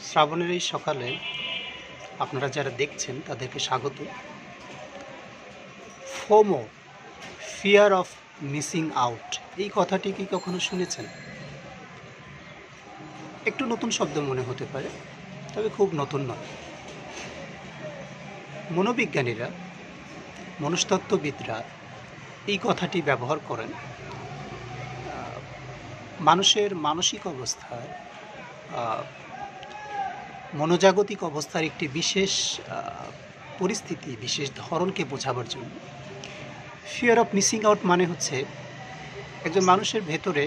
শ্রাবণের এই সকালে আপনারা যারা দেখছেন তাদেরকে স্বাগত। FOMO, fear of missing out, এই কথাটি কি কখনো শুনেছেন? একটু নতুন শব্দ মনে হতে পারে, তবে খুব নতুন নয়। মনোবিজ্ঞানীরা, মনস্তত্ত্ববিদরা এই কথাটি ব্যবহার করেন মানুষের মানসিক অবস্থার, মনোজাগতিক অবস্থার একটি বিশেষ পরিস্থিতি, বিশেষ ধরনকে বোঝাবার জন্য। ফিয়ার অফ মিসিং আউট মানে হচ্ছে একজন মানুষের ভেতরে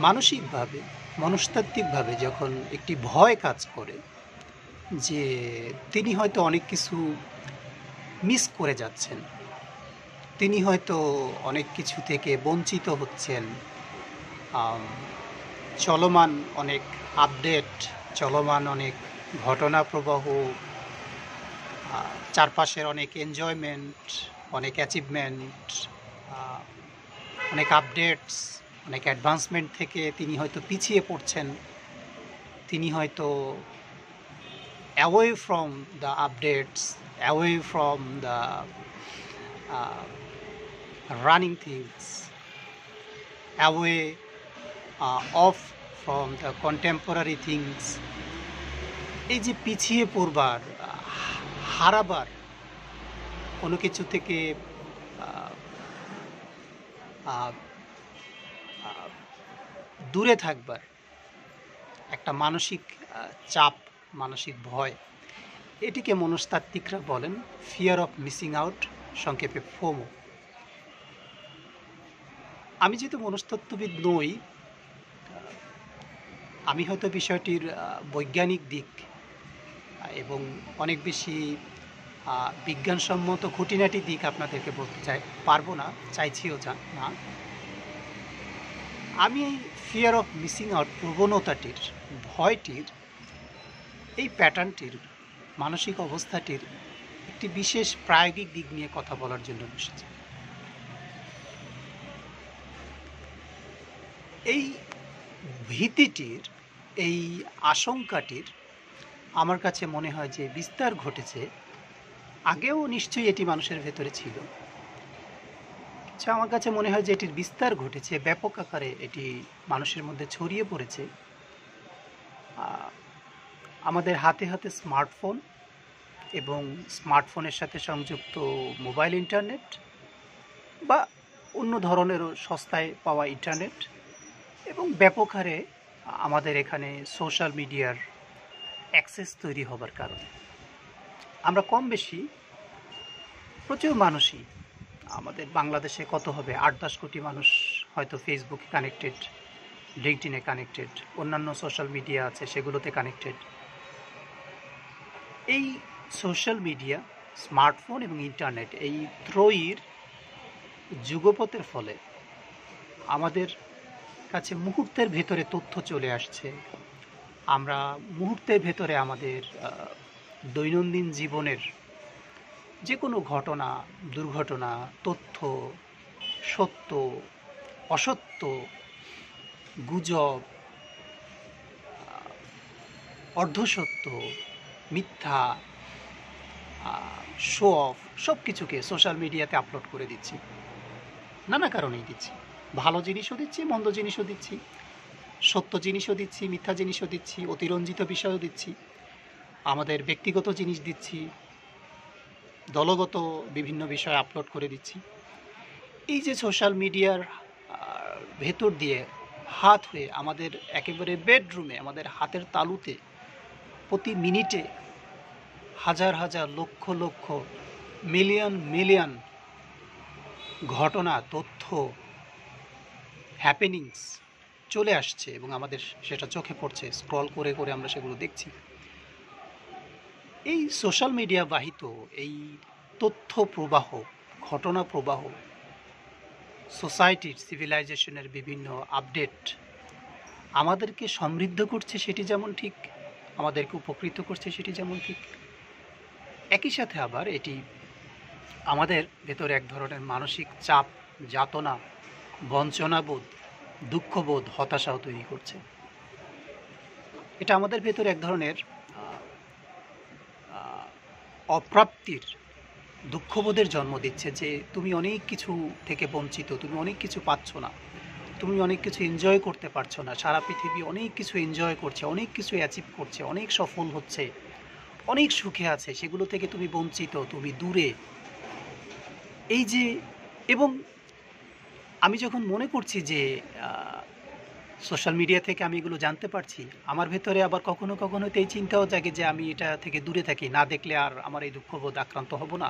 মানসিকভাবে, মনস্তাত্ত্বিকভাবে যখন একটি ভয় কাজ করে যে তিনি হয়তো অনেক কিছু মিস করে যাচ্ছেন, তিনি হয়তো অনেক কিছু থেকে বঞ্চিত হচ্ছেন, চলমান অনেক আপডেট, চলমান অনেক ঘটনা প্রবাহ, চারপাশের অনেক এনজয়মেন্ট, অনেক অ্যাচিভমেন্ট, অনেক আপডেটস, অনেক অ্যাডভান্সমেন্ট থেকে তিনি হয়তো পিছিয়ে পড়ছেন। তিনি হয়তো away from the updates, away from the running things, away of from the contemporary things. এই যে পিছিয়ে পড়বার, হারাবার, কোনো কিছু থেকে দূরে থাকবার একটা মানসিক চাপ, মানসিক ভয়, এটিকে মনস্তাত্ত্বিকরা বলেন ফিয়ার অফ মিসিং আউট, সংক্ষেপে ফোমো। আমি যেহেতু মনস্তত্ত্ববিদ নই, আমি হয়তো বিষয়টির বৈজ্ঞানিক দিক এবং অনেক বেশি বিজ্ঞানসম্মত খুঁটিনাটি দিক আপনাদেরকে বলতে পারবো না, চাইছিও না। আমি এই ফিয়ার অফ মিসিং আউট প্রবণতাটির, ভয়টির, এই প্যাটার্নটির, মানসিক অবস্থাটির একটি বিশেষ প্রায়োগিক দিক নিয়ে কথা বলার জন্য বসেছি। এই ভীতিটির, এই আশঙ্কাটির আমার কাছে মনে হয় যে বিস্তার ঘটেছে। আগেও নিশ্চয়ই এটি মানুষের ভেতরে ছিল, আচ্ছা, আমার কাছে মনে হয় যে এটির বিস্তার ঘটেছে, ব্যাপক আকারে এটি মানুষের মধ্যে ছড়িয়ে পড়েছে। আমাদের হাতে হাতে স্মার্টফোন এবং স্মার্টফোনের সাথে সংযুক্ত মোবাইল ইন্টারনেট বা অন্য ধরনেরও সস্তায় পাওয়া ইন্টারনেট, এবং ব্যাপক হারে আমাদের এখানে সোশ্যাল মিডিয়ার অ্যাক্সেস তৈরি হবার কারণে আমরা কম বেশি প্রচুর মানুষই, আমাদের বাংলাদেশে কত হবে, ৮-১০ কোটি মানুষ হয়তো ফেসবুকে কানেক্টেড, লিঙ্কডইনে কানেক্টেড, অন্যান্য সোশ্যাল মিডিয়া আছে সেগুলোতে কানেক্টেড। এই সোশ্যাল মিডিয়া, স্মার্টফোন এবং ইন্টারনেট, এই ত্রয়ীর যুগপথের ফলে আমাদের কাছে মুহূর্তের ভেতরে তথ্য চলে আসছে। আমরা মুহূর্তের ভেতরে আমাদের দৈনন্দিন জীবনের যে কোনো ঘটনা, দুর্ঘটনা, তথ্য, সত্য, অসত্য, গুজব, অর্ধসত্য, মিথ্যা, শো অফ, সব কিছুকে সোশ্যাল মিডিয়াতে আপলোড করে দিচ্ছি। নানা কারণেই দিচ্ছি, ভালো জিনিসও দিচ্ছি, মন্দ জিনিসও দিচ্ছি, সত্য জিনিসও দিচ্ছি, মিথ্যা জিনিসও দিচ্ছি, অতিরঞ্জিত বিষয়ও দিচ্ছি, আমাদের ব্যক্তিগত জিনিস দিচ্ছি, দলগত বিভিন্ন বিষয় আপলোড করে দিচ্ছি। এই যে সোশ্যাল মিডিয়ার ভেতর দিয়ে হাত হয়ে আমাদের একেবারে বেডরুমে, আমাদের হাতের তালুতে প্রতি মিনিটে হাজার হাজার, লক্ষ লক্ষ, মিলিয়ন মিলিয়ন ঘটনা, তথ্য, হ্যাপেনিংস চলে আসছে এবং আমাদের সেটা চোখে পড়ছে, স্ক্রল করে করে আমরা সেগুলো দেখছি। এই সোশ্যাল মিডিয়া বাহিত এই তথ্য প্রবাহ, ঘটনা প্রবাহ, সোসাইটির, সিভিলাইজেশনের বিভিন্ন আপডেট আমাদেরকে সমৃদ্ধ করছে, সেটি যেমন ঠিক, আমাদেরকে উপকৃত করছে সেটি যেমন ঠিক, একই সাথে আবার এটি আমাদের ভেতরে এক ধরনের মানসিক চাপ, যাতনা, বঞ্চনাবোধ, দুঃখবোধ, হতাশাও তৈরি করছে। এটা আমাদের ভেতরে এক ধরনের আহ, আহ, অপ্রাপ্তির দুঃখবোধের জন্ম দিচ্ছে যে তুমি অনেক কিছু থেকে বঞ্চিত, তুমি অনেক কিছু পাচ্ছ না, তুমি অনেক কিছু এনজয় করতে পারছো না। সারা পৃথিবী অনেক কিছু এনজয় করছে, অনেক কিছু অ্যাচিভ করছে, অনেক সফল হচ্ছে, অনেক সুখে আছে, সেগুলো থেকে তুমি বঞ্চিত, তুমি দূরে। এই যে, এবং আমি যখন মনে করছি যে সোশ্যাল মিডিয়া থেকে আমি এগুলো জানতে পারছি, আমার ভেতরে আবার কখনো কখনো তো এই চিন্তাও জাগে যে আমি এটা থেকে দূরে থাকি, না দেখলে আর আমার এই দুঃখবোধ আক্রান্ত হব না।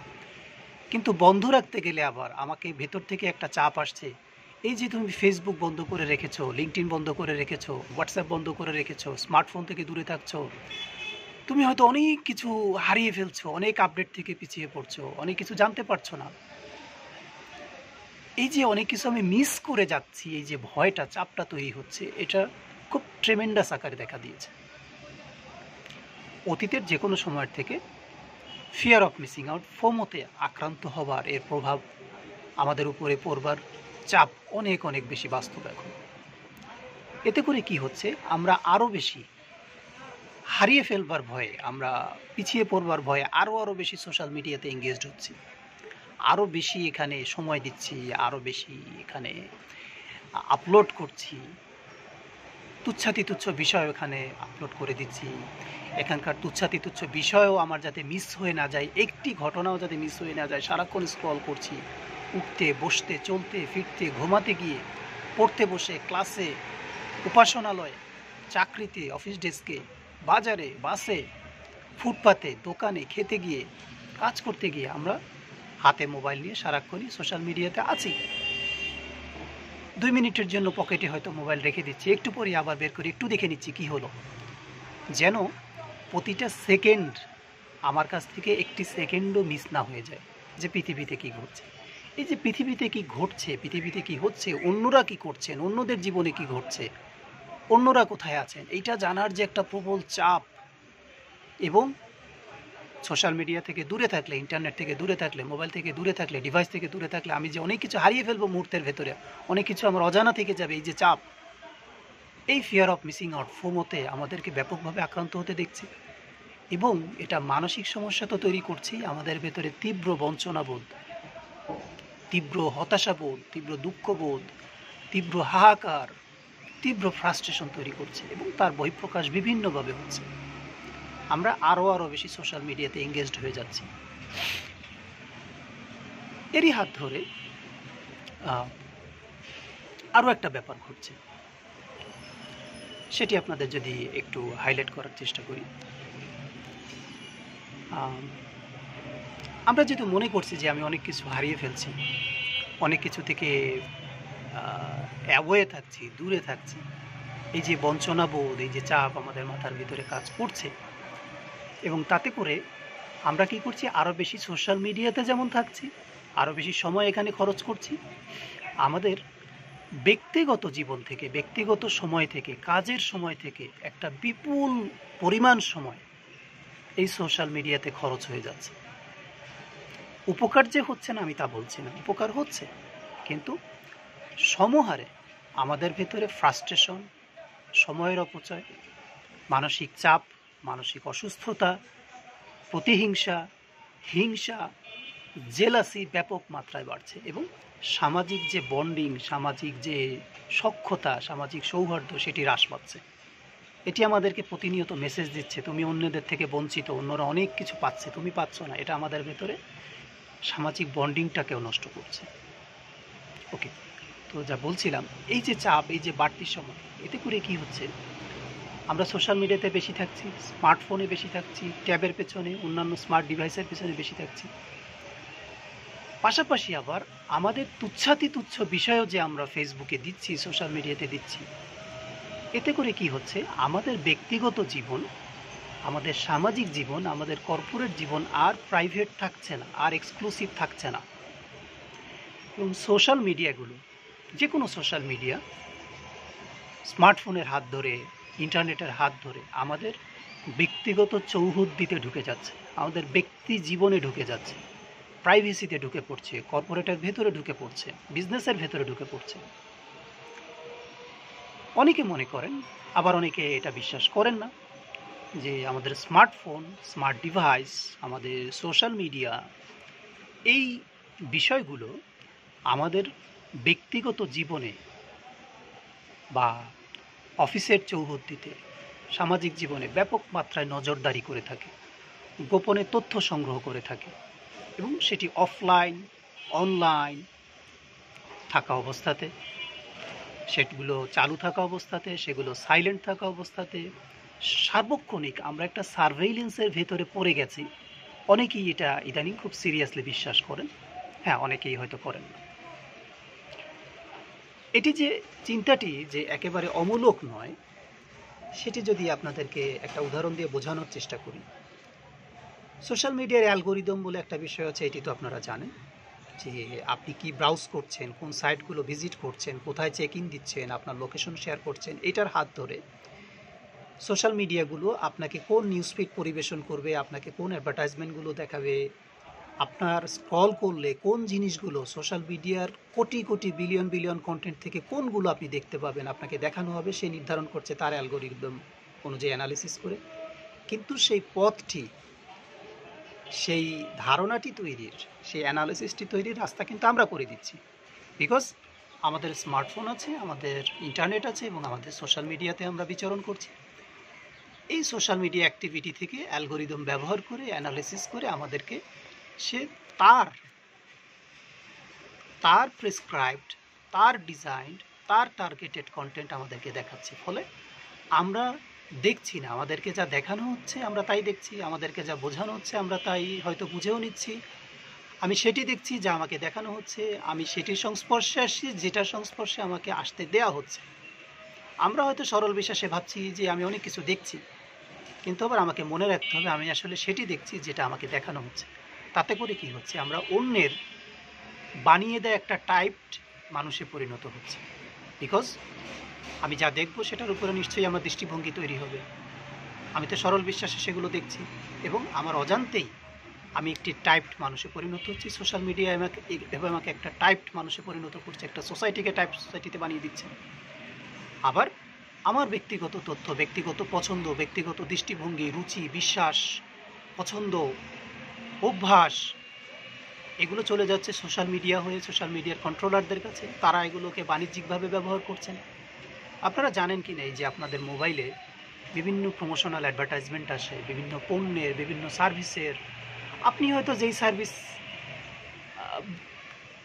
কিন্তু বন্ধ রাখতে গেলে আবার আমাকে ভেতর থেকে একটা চাপ আসছে। এই যে তুমি ফেসবুক বন্ধ করে রেখেছো, লিঙ্কডইন বন্ধ করে রেখেছো, হোয়াটসঅ্যাপ বন্ধ করে রেখেছো, স্মার্টফোন থেকে দূরে থাকছো, তুমি হয়তো অনেক কিছু হারিয়ে ফেলছো, অনেক আপডেট থেকে পিছিয়ে পড়ছো, অনেক কিছু জানতে পারছো না। এই যে অনেক কিছু আমি মিস করে যাচ্ছি, এই যে ভয়টা, চাপটা তৈরি হচ্ছে, এটা খুব ট্রেমেন্ডাস আকারে দেখা দিয়েছে। অতীতের যে কোনো সময়ের থেকে ফিয়ার অফ মিসিং আউট, ফোমোতে আক্রান্ত হবার এর প্রভাব আমাদের উপরে পড়বার চাপ অনেক অনেক বেশি বাস্তব এখন। এতে করে কি হচ্ছে, আমরা আরও বেশি হারিয়ে ফেলবার ভয়ে, আমরা পিছিয়ে পড়বার ভয়ে আরও বেশি সোশ্যাল মিডিয়াতে এঙ্গেজড হচ্ছি, আরও বেশি এখানে সময় দিচ্ছি, আরও বেশি এখানে আপলোড করছি, তুচ্ছাতিতুচ্ছ বিষয় এখানে আপলোড করে দিচ্ছি। এখানকার তুচ্ছাতিতুচ্ছ বিষয়ও আমার যাতে মিস হয়ে না যায়, একটি ঘটনাও যাতে মিস হয়ে না যায়, সারাক্ষণ স্ক্রল করছি, উঠতে বসতে চলতে ফিরতে, ঘুমাতে গিয়ে, পড়তে বসে, ক্লাসে, উপাসনালয়ে, চাকরিতে, অফিস ডেস্কে, বাজারে, বাসে, ফুটপাতে, দোকানে, খেতে গিয়ে, কাজ করতে গিয়ে আমরা হাতে মোবাইল নিয়ে সারাক্ষণই সোশ্যাল মিডিয়াতে আছি। 2 মিনিটের জন্য পকেটে হয়তো মোবাইল রেখে দিচ্ছি, একটু পরে আবার বের করে একটু দেখে নিচ্ছি কি হলো, যেন প্রতিটা সেকেন্ড আমার কাছ থেকে একটি সেকেন্ডও মিস না হয়ে যায় যে পৃথিবীতে কি ঘটছে। এই যে পৃথিবীতে কি ঘটছে, পৃথিবীতে কি হচ্ছে, অন্যরা কি করছেন, অন্যদের জীবনে কি ঘটছে, অন্যরা কোথায় আছেন, এইটা জানার যে একটা প্রবল চাপ। এবং সোশ্যাল মিডিয়া থেকে দূরে থাকলে, ইন্টারনেট থেকে দূরে থাকলে, মোবাইল থেকে দূরে থাকলে, ডিভাইস থেকে দূরে থাকলে আমি যে অনেক কিছু হারিয়ে ফেলবো মুহূর্তের ভেতরে, অনেক কিছু আমার অজানা থেকে যাবে, এই যে চাপ, এই ফিয়ার অফ মিসিং আউট, ফোমোতে আমাদেরকে ব্যাপকভাবে আক্রান্ত হতে দেখছি। এবং এটা মানসিক সমস্যা তো তৈরি করছেই, আমাদের ভেতরে তীব্র বঞ্চনাবোধ, তীব্র হতাশাবোধ, তীব্র দুঃখবোধ, তীব্র হাহাকার, তীব্র ফ্রাস্ট্রেশন তৈরি করছে, এবং তার বহিঃপ্রকাশ বিভিন্নভাবে হচ্ছে। আমরা আরও বেশি সোশ্যাল মিডিয়াতে এঙ্গেজড হয়ে যাচ্ছি। এরই হাত ধরে আরও একটা ব্যাপার ঘটছে, সেটি আপনাদের যদি একটু হাইলাইট করার চেষ্টা করি। আমরা যেহেতু মনে করছি যে আমি অনেক কিছু হারিয়ে ফেলছি, অনেক কিছু থেকে অ্যাওয়ে থাকছি, দূরে থাকছি, এই যে বঞ্চনাবোধ, এই যে চাপ আমাদের মাথার ভিতরে কাজ করছে, এবং তাতে করে আমরা কি করছি, আরও বেশি সোশ্যাল মিডিয়াতে যেমন থাকছি, আরও বেশি সময় এখানে খরচ করছি, আমাদের ব্যক্তিগত জীবন থেকে, ব্যক্তিগত সময় থেকে, কাজের সময় থেকে একটা বিপুল পরিমাণ সময় এই সোশ্যাল মিডিয়াতে খরচ হয়ে যাচ্ছে। উপকার যে হচ্ছে না আমি তা বলছি না, উপকার হচ্ছে, কিন্তু সমহারে আমাদের ভেতরে ফ্রাস্ট্রেশন, সময়ের অপচয়, মানসিক চাপ, মানসিক অসুস্থতা, প্রতিহিংসা, হিংসা, জেলাসি ব্যাপক মাত্রায় বাড়ছে, এবং সামাজিক যে বন্ডিং, সামাজিক যে সখ্যতা, সামাজিক সৌহার্দ্য, সেটি হ্রাস পাচ্ছে। এটি আমাদেরকে প্রতিনিয়ত মেসেজ দিচ্ছে, তুমি অন্যদের থেকে বঞ্চিত, অন্যরা অনেক কিছু পাচ্ছে, তুমি পাচ্ছ না। এটা আমাদের ভেতরে সামাজিক বন্ডিংটাকেও নষ্ট করছে। ওকে, তো যা বলছিলাম, এই যে চাপ, এই যে বাড়তি সময়, এতে করে কি হচ্ছে, আমরা সোশ্যাল মিডিয়াতে বেশি থাকছি, স্মার্টফোনে বেশি থাকছি, ট্যাবের পেছনে, অন্যান্য স্মার্ট ডিভাইসের পেছনে বেশি থাকছি। পাশাপাশি আবার আমাদের তুচ্ছ বিষয়ও যে আমরা ফেসবুকে দিচ্ছি, সোশ্যাল মিডিয়াতে দিচ্ছি, এতে করে কি হচ্ছে, আমাদের ব্যক্তিগত জীবন, আমাদের সামাজিক জীবন, আমাদের কর্পোরেট জীবন আর প্রাইভেট থাকছে না, আর এক্সক্লুসিভ থাকছে না। এবং সোশ্যাল মিডিয়াগুলো, যে কোনো সোশ্যাল মিডিয়া, স্মার্টফোনের হাত ধরে, ইন্টারনেটের হাত ধরে আমাদের ব্যক্তিগত চৌহদ্দিতে ঢুকে যাচ্ছে, আমাদের ব্যক্তি জীবনে ঢুকে যাচ্ছে, প্রাইভেসিতে ঢুকে পড়ছে, কর্পোরেটের ভেতরে ঢুকে পড়ছে, বিজনেসের ভেতরে ঢুকে পড়ছে। অনেকে মনে করেন, আবার অনেকে এটা বিশ্বাস করেন না, যে আমাদের স্মার্টফোন, স্মার্ট ডিভাইস, আমাদের সোশ্যাল মিডিয়া, এই বিষয়গুলো আমাদের ব্যক্তিগত জীবনে বা অফিসের চৌহদ্দিতে, সামাজিক জীবনে ব্যাপক মাত্রায় নজরদারি করে থাকে, গোপনে তথ্য সংগ্রহ করে থাকে, এবং সেটি অফলাইন, অনলাইন থাকা অবস্থাতে, সেগুলো চালু থাকা অবস্থাতে, সেগুলো সাইলেন্ট থাকা অবস্থাতে, সার্বক্ষণিক আমরা একটা সার্ভেইলেন্সের ভেতরে পড়ে গেছি। অনেকেই এটা ইদানিং খুব সিরিয়াসলি বিশ্বাস করেন, হ্যাঁ অনেকেই হয়তো করেন না। এটি যে চিন্তাটি যে একেবারে অমূলক নয়, সেটি যদি আপনাদেরকে একটা উদাহরণ দিয়ে বোঝানোর চেষ্টা করি। সোশ্যাল মিডিয়ার অ্যালগোরিদম বলে একটা বিষয় আছে, এটি তো আপনারা জানেন, যে আপনি কি ব্রাউজ করছেন, কোন সাইটগুলো ভিজিট করছেন, কোথায় চেক ইন দিচ্ছেন, আপনার লোকেশন শেয়ার করছেন, এটার হাত ধরে সোশ্যাল মিডিয়াগুলো আপনাকে কোন নিউজ ফিড পরিবেশন করবে, আপনাকে কোন অ্যাডভার্টাইজমেন্টগুলো দেখাবে, আপনার স্ক্রল করলে কোন জিনিসগুলো সোশ্যাল মিডিয়ার crore crore billion billion content থেকে কোনগুলো আপনি দেখতে পাবেন, আপনাকে দেখানো হবে, সে নির্ধারণ করছে তার অ্যালগোরিদম অনুযায়ী অ্যানালিসিস করে। কিন্তু সেই পথটি, সেই ধারণাটি তৈরির, সেই অ্যানালিসিসটি তৈরির রাস্তা কিন্তু আমরা করে দিচ্ছি, বিকজ আমাদের স্মার্টফোন আছে, আমাদের ইন্টারনেট আছে, এবং আমাদের সোশ্যাল মিডিয়াতে আমরা বিচরণ করছি। এই সোশ্যাল মিডিয়া অ্যাক্টিভিটি থেকে অ্যালগোরিদম ব্যবহার করে, অ্যানালিসিস করে আমাদেরকে সে তার প্রেসক্রাইবড, তার ডিজাইনড, তার টার্গেটেড কন্টেন্ট আমাদেরকে দেখাচ্ছে। ফলে আমরা দেখছি না, আমাদেরকে যা দেখানো হচ্ছে আমরা তাই দেখছি, আমাদেরকে যা বোঝানো হচ্ছে আমরা তাই হয়তো বুঝেও নিচ্ছি। আমি সেটি দেখছি যা আমাকে দেখানো হচ্ছে, আমি সেটির সংস্পর্শে আসছি যেটার সংস্পর্শে আমাকে আসতে দেয়া হচ্ছে। আমরা হয়তো সরল বিশ্বাসে ভাবছি যে আমি অনেক কিছু দেখছি, কিন্তু আবার আমাকে মনে রাখতে হবে আমি আসলে সেটি দেখছি যেটা আমাকে দেখানো হচ্ছে। তাতে করে কি হচ্ছে, আমরা অন্যের বানিয়ে দেয় একটা টাইপড মানুষে পরিণত হচ্ছে। বিকজ আমি যা দেখব সেটার উপরে নিশ্চয়ই আমার দৃষ্টিভঙ্গি তৈরি হবে। আমি তো সরল বিশ্বাসে সেগুলো দেখছি, এবং আমার অজান্তেই আমি একটি টাইপড মানুষে পরিণত হচ্ছি। সোশ্যাল মিডিয়া আমাকে একটা টাইপড মানুষে পরিণত করছে, একটা সোসাইটিকে টাইপ সোসাইটিতে বানিয়ে দিচ্ছে। আবার আমার ব্যক্তিগত তথ্য, ব্যক্তিগত পছন্দ, ব্যক্তিগত দৃষ্টিভঙ্গি, রুচি, বিশ্বাস, পছন্দ, অভ্যাস, এগুলো চলে যাচ্ছে সোশ্যাল মিডিয়া হয়ে সোশ্যাল মিডিয়ার কন্ট্রোলারদের কাছে। তারা এগুলোকে বাণিজ্যিকভাবে ব্যবহার করছেন। আপনারা জানেন কি না যে আপনাদের মোবাইলে বিভিন্ন প্রমোশনাল অ্যাডভার্টাইজমেন্ট আসে, বিভিন্ন পণ্যের, বিভিন্ন সার্ভিসের। আপনি হয়তো যেই সার্ভিস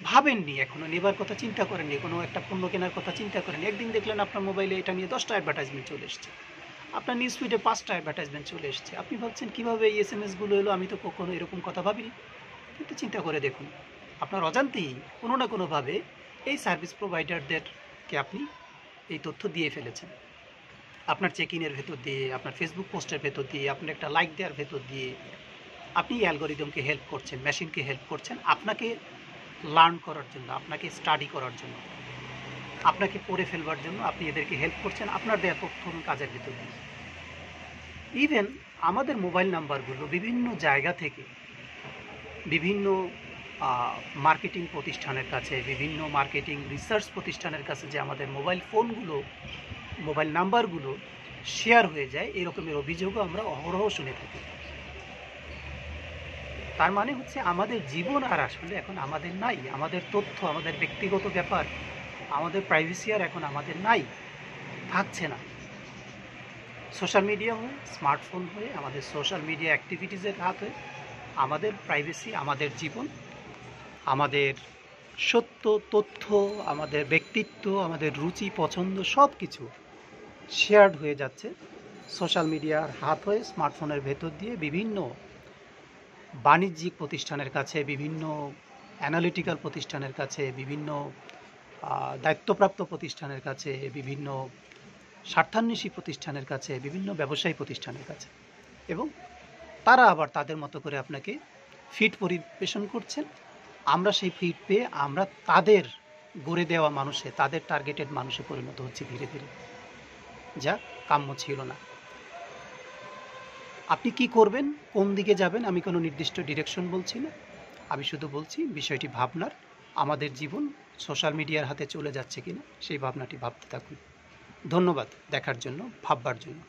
ভাবেননি, এখনও নেবার কথা চিন্তা করেননি, কোনো একটা পণ্য কেনার কথা চিন্তা করেননি, একদিন দেখলেন আপনার মোবাইলে এটা নিয়ে 10টা অ্যাডভার্টাইজমেন্ট চলে এসছে, আপনার নিউজ ফিডে 5টা অ্যাডভার্টাইজমেন্ট চলে এসছে। আপনি ভাবছেন কীভাবে এই এসএমএসগুলো এলো, আমি তো কখনো এরকম কথা ভাবিনি। কিন্তু চিন্তা করে দেখুন, আপনার অজান্তেই কোনো না কোনোভাবে এই সার্ভিস প্রোভাইডারদেরকে আপনি এই তথ্য দিয়ে ফেলেছেন। আপনার চেক ইনের ভেতর দিয়ে, আপনার ফেসবুক পোস্টের ভেতর দিয়ে, আপনার একটা লাইক দেওয়ার ভেতর দিয়ে আপনি অ্যালগোরিদমকে হেল্প করছেন, মেশিনকে হেল্প করছেন আপনাকে লার্ন করার জন্য, আপনাকে স্টাডি করার জন্য, আপনাকে পড়ে ফেলবার জন্য আপনি এদেরকে হেল্প করছেন আপনার দেওয়া তথ্য এবং কাজের ভেতর দিয়ে। ইভেন আমাদের মোবাইল নাম্বারগুলো বিভিন্ন জায়গা থেকে, বিভিন্ন মার্কেটিং প্রতিষ্ঠানের কাছে, বিভিন্ন মার্কেটিং রিসার্চ প্রতিষ্ঠানের কাছে যে আমাদের মোবাইল ফোনগুলো, মোবাইল নাম্বারগুলো শেয়ার হয়ে যায়, এরকমের অভিযোগও আমরা অহরহ শুনে থাকি। তার মানে হচ্ছে আমাদের জীবন আর আসলে এখন আমাদের নাই, আমাদের তথ্য, আমাদের ব্যক্তিগত ব্যাপার, আমাদের প্রাইভেসি আর এখন আমাদের নাই, থাকছে না। সোশ্যাল মিডিয়া হয়ে, স্মার্টফোন হয়ে, আমাদের সোশ্যাল মিডিয়া অ্যাক্টিভিটিসের হাত হয়ে আমাদের প্রাইভেসি, আমাদের জীবন, আমাদের সত্য তথ্য, আমাদের ব্যক্তিত্ব, আমাদের রুচি পছন্দ সব কিছু শেয়ার্ড হয়ে যাচ্ছে সোশ্যাল মিডিয়ার হাত হয়ে, স্মার্টফোনের ভেতর দিয়ে বিভিন্ন বাণিজ্যিক প্রতিষ্ঠানের কাছে, বিভিন্ন অ্যানালিটিক্যাল প্রতিষ্ঠানের কাছে, বিভিন্ন দায়িত্বপ্রাপ্ত প্রতিষ্ঠানের কাছে, বিভিন্ন স্বার্থান্বেষী প্রতিষ্ঠানের কাছে, বিভিন্ন ব্যবসায়ী প্রতিষ্ঠানের কাছে, এবং তারা আবার তাদের মতো করে আপনাকে ফিড পরিবেশন করছেন। আমরা সেই ফিড পেয়ে আমরা তাদের গড়ে দেওয়া মানুষে, তাদের টার্গেটেড মানুষে পরিণত হচ্ছে ধীরে ধীরে, যা কাম্য ছিল না। আপনি কি করবেন, কোন দিকে যাবেন, আমি কোনো নির্দিষ্ট ডিরেকশন বলছি না, আমি শুধু বলছি বিষয়টি ভাবনার। আমাদের জীবন সোশ্যাল মিডিয়ার হাতে চলে যাচ্ছে কিনা সেই ভাবনাটি ভাবতে থাকুন। ধন্যবাদ দেখার জন্য, ভাববার জন্য।